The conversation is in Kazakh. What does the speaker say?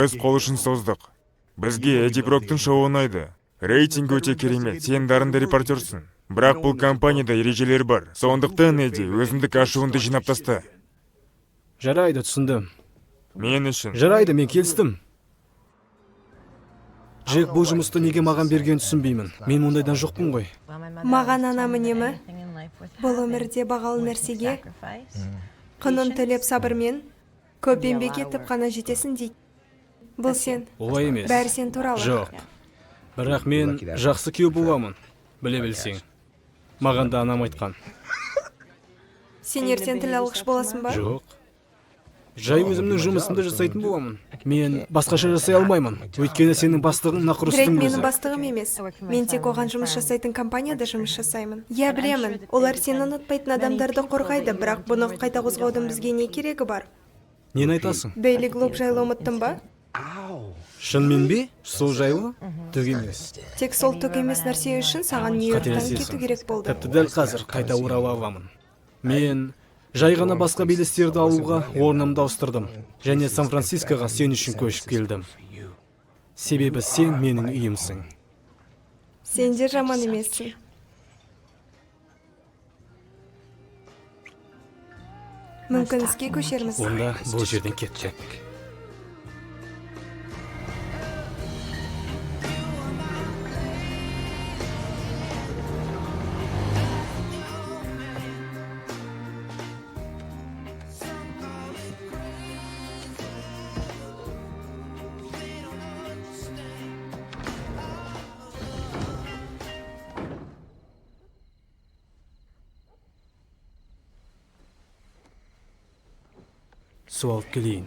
Өз қол ұшын создық. Бізге Эдди Броктың шоуы ұнайды. Рейтинг өте керемет, сен дарынды репортерсың. Бірақ бұл компанияда ережелер бар. Сондықтан Эдди, өзіндік ашуынды жинап таста. Жарайды, түсіндім. Мен үшін. Жарайды, мен келістім. Джек бұл жұмысты неге маған берген түсінбеймін. Мен ондайдан жоқпын ғой. Маған анам үнемі бұл өмірде бағалы нәрсеге құнын төлеп сабырмен көп еңбек етіп қана жетесің дейді. Бұл сен. Олай емес. Бәрі сен туралы. Жоқ. Бірақ мен жақсы күйеу боламын. Біле білсең. Маған да анам айтқан. Сен ертең тіл алғыш боласың ба? Жоқ. Жай өзімнің жұмысымды жасайтын боламын. Мен басқаша жасай алмаймын. Өйткені сенің бастығың нақұрыстың Грейт өзі. менің бастығым емес. Мен тек оған жұмыс жасайтын компанияда жұмыс жасаймын. Я білемін, олар сені ұнатпайтын адамдарды қорғайды, бірақ бұны қайта қозғаудың бізге не керегі бар? Нені айтасың? Дейли Глоб жайлы ұмыттың ба? Шынымен бе? Сол жайлы? Түк емес. Тек сол түк емес нәрсе үшін саған Нью-Йорктан Қателесесің. кету керек болды. Тіпті дәл қазір қайта орала аламын. Мен жай ғана басқа белестерді алуға орнымды ауыстырдым. Және Сан-Францискоға сен үшін көшіп келдім. Себебі сен менің үйімсің. Сен де жаман емессің. Мүмкін іске көшерміз. Онда бұл жерден кеттік. Су алып келейін.